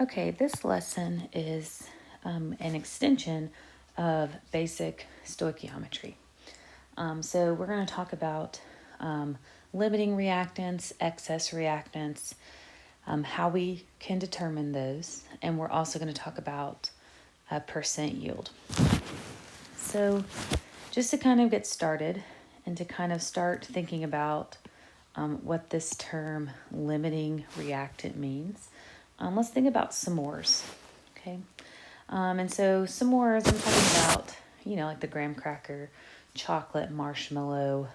Okay, this lesson is an extension of basic stoichiometry. So we're going to talk about limiting reactants, excess reactants, how we can determine those, and we're also going to talk about percent yield. So just to kind of get started and to kind of start thinking about what this term limiting reactant means, let's think about s'mores, okay? And so s'mores, I'm talking about, like the graham cracker, chocolate, marshmallow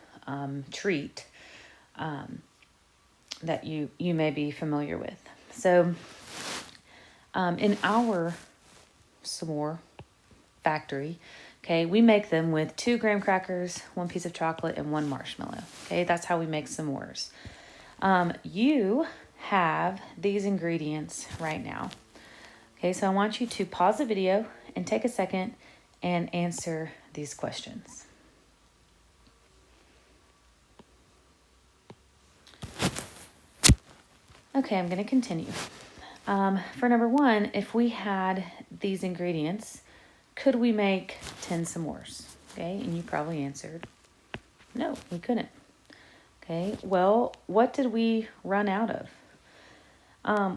treat that you may be familiar with. So in our s'more factory, okay, we make them with 2 graham crackers, 1 piece of chocolate, and 1 marshmallow. Okay, that's how we make s'mores. You have these ingredients right now. Okay, so I want you to pause the video and take a second and answer these questions. Okay, I'm going to continue. For number 1, if we had these ingredients, could we make 10 s'mores? Okay, and you probably answered, no, we couldn't. Okay, well, what did we run out of?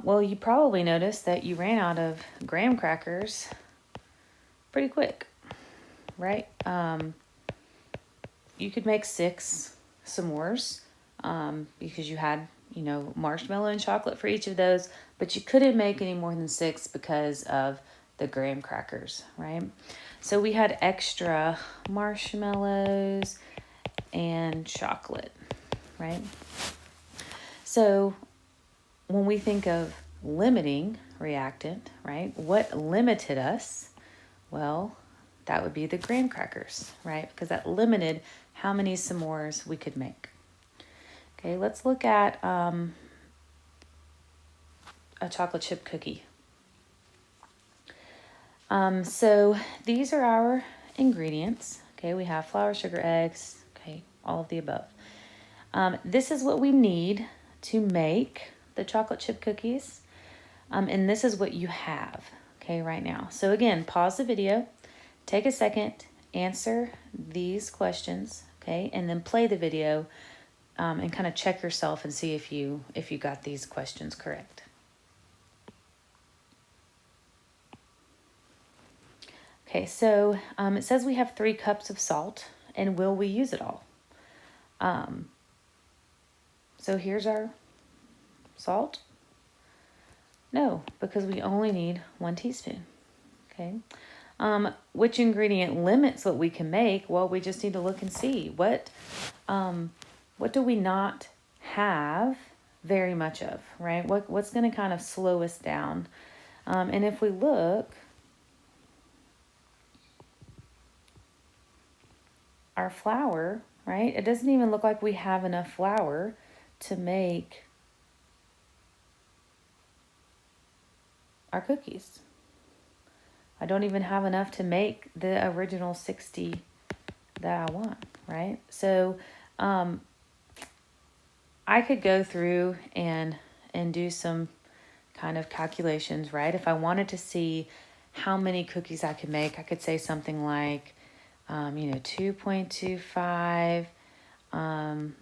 Well, you probably noticed that you ran out of graham crackers pretty quick, right? You could make 6 s'mores because you had, marshmallow and chocolate for each of those, but you couldn't make any more than 6 because of the graham crackers, right? So we had extra marshmallows and chocolate, right? So when we think of limiting reactant, right, what limited us? Well, that would be the graham crackers, right? Because that limited how many s'mores we could make. Okay, let's look at a chocolate chip cookie. So these are our ingredients. Okay, we have flour, sugar, eggs, okay, all of the above. This is what we need to make the chocolate chip cookies. And this is what you have, okay, right now. So again, pause the video, take a second, answer these questions, okay, and then play the video and kind of check yourself and see if you got these questions correct. Okay, so it says we have 3 cups of salt, and will we use it all? So here's our salt. No, because we only need 1 teaspoon, okay? Which ingredient limits what we can make? Well, we just need to look and see. What do we not have very much of, right? What's going to kind of slow us down? And if we look, our flour, right? It doesn't even look like we have enough flour to make our cookies. I don't even have enough to make the original 60 that I want, right? So I could go through and do some kind of calculations, right? If I wanted to see how many cookies I could make, I could say something like, 2.25, and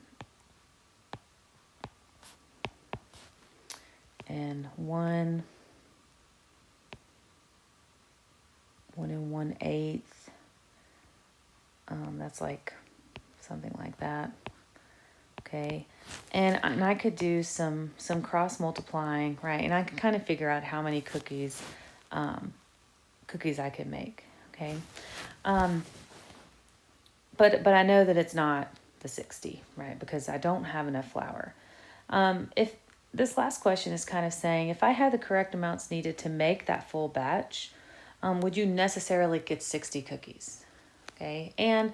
1 1/8. That's like something like that. Okay, and I could do some cross multiplying, right? And I could kind of figure out how many cookies I could make. Okay, but I know that it's not the 60, right? Because I don't have enough flour. If this last question is kind of saying, if I had the correct amounts needed to make that full batch, would you necessarily get 60 cookies? Okay, and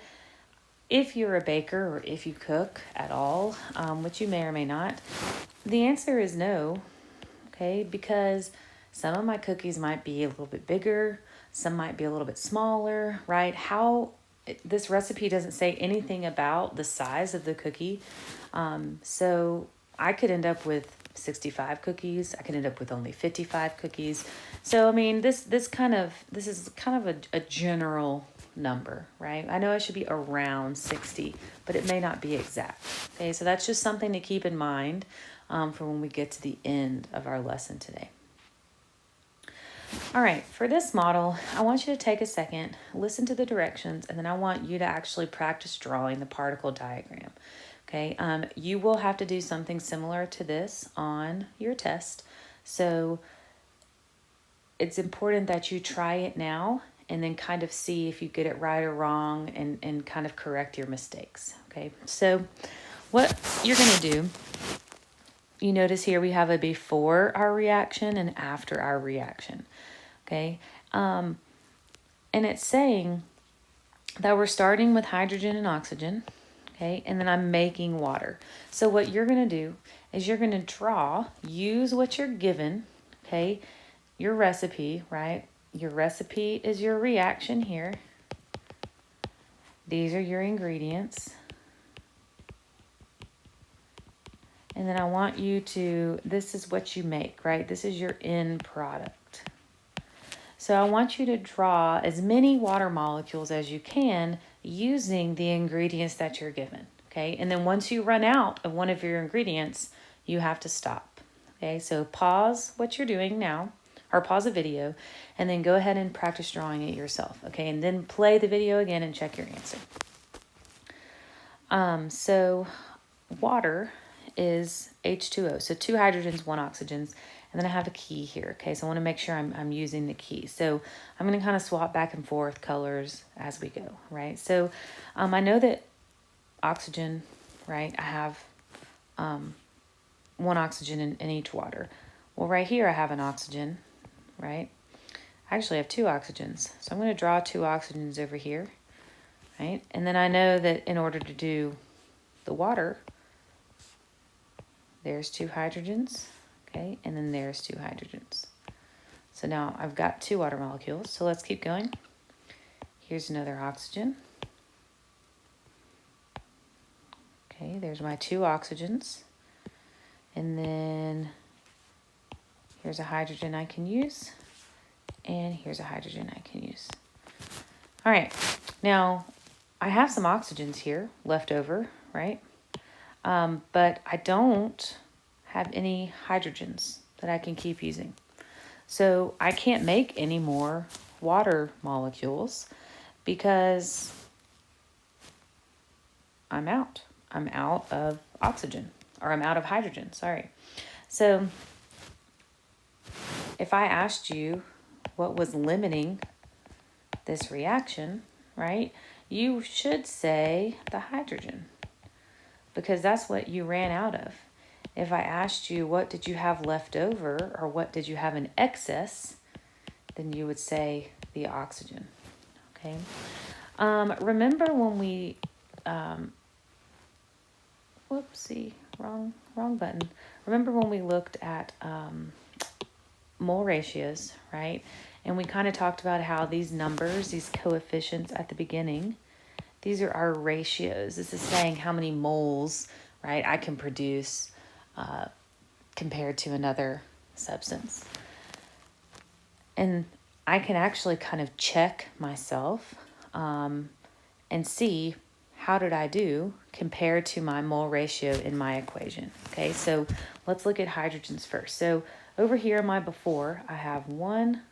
if you're a baker or if you cook at all, which you may or may not, the answer is no, okay, because some of my cookies might be a little bit bigger, some might be a little bit smaller, right? This recipe doesn't say anything about the size of the cookie, so I could end up with 65 cookies. I can end up with only 55 cookies. So, I mean, this is kind of a general number, right? I know I should be around 60, but it may not be exact. Okay, so that's just something to keep in mind for when we get to the end of our lesson today. All right, for this model, I want you to take a second, listen to the directions, and then I want you to actually practice drawing the particle diagram. Okay, you will have to do something similar to this on your test. So it's important that you try it now and then kind of see if you get it right or wrong and kind of correct your mistakes. Okay, so what you're going to do, you notice here we have a before our reaction and after our reaction. Okay, and it's saying that we're starting with hydrogen and oxygen, okay, and then I'm making water. So what you're going to do is you're going to draw, use what you're given, okay, your recipe, right? Your recipe is your reaction here. These are your ingredients. And then I want you to, this is what you make, right? This is your end product. So I want you to draw as many water molecules as you can using the ingredients that you're given, okay? And then once you run out of one of your ingredients, you have to stop, okay? So pause what you're doing now, or pause the video, and then go ahead and practice drawing it yourself, okay? And then play the video again and check your answer. So water is H2O, so 2 hydrogens, 1 oxygens. And then I have a key here, okay? So I want to make sure I'm using the key. So I'm going to kind of swap back and forth colors as we go, right? So I know that oxygen, right? I have 1 oxygen in each water. Well, right here I have an oxygen, right? I actually have 2 oxygens. So I'm going to draw 2 oxygens over here, right? And then I know that in order to do the water, there's 2 hydrogens. Okay, and then there's 2 hydrogens. So now I've got 2 water molecules. So let's keep going. Here's another oxygen. Okay, there's my 2 oxygens. And then here's a hydrogen I can use. And here's a hydrogen I can use. All right, now I have some oxygens here left over, right? But I don't have any hydrogens that I can keep using. So I can't make any more water molecules because I'm out. I'm out of oxygen, or I'm out of hydrogen, sorry. So if I asked you what was limiting this reaction, right, you should say the hydrogen because that's what you ran out of. If I asked you what did you have left over or what did you have in excess, then you would say the oxygen, okay? Remember when we, whoopsie, wrong button. Remember when we looked at mole ratios, right? And we kind of talked about how these numbers, these coefficients at the beginning, these are our ratios. This is saying how many moles, right, I can produce compared to another substance. And I can actually kind of check myself and see how did I do compared to my mole ratio in my equation. Okay, so let's look at hydrogens first. So over here in my before, I have 1,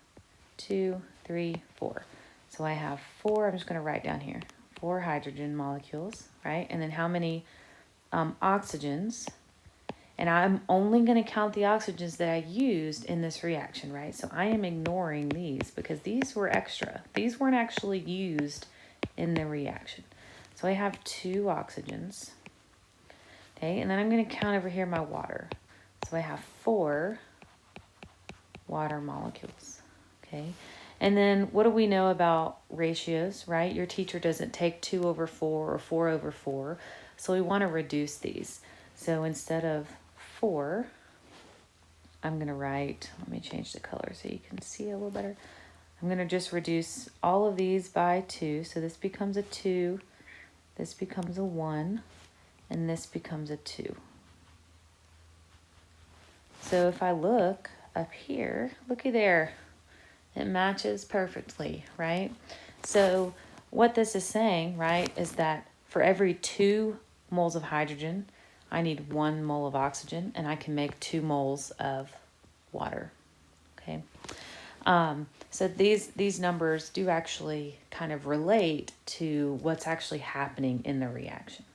2, 3, 4. So I have 4, I'm just going to write down here, 4 hydrogen molecules, right? And then how many oxygens? And I'm only going to count the oxygens that I used in this reaction, right? So I am ignoring these because these were extra. These weren't actually used in the reaction. So I have 2 oxygens, okay? And then I'm going to count over here my water. So I have 4 water molecules, okay? And then what do we know about ratios, right? Your teacher doesn't take 2 over 4 or 4 over 4. So we want to reduce these. So instead of 4, I'm going to write, let me change the color so you can see a little better. I'm going to just reduce all of these by 2. So this becomes a 2, this becomes a 1, and this becomes a 2. So if I look up here, looky there, it matches perfectly, right? So what this is saying, right, is that for every 2 moles of hydrogen, I need 1 mole of oxygen, and I can make 2 moles of water, okay? So these numbers do actually kind of relate to what's actually happening in the reaction.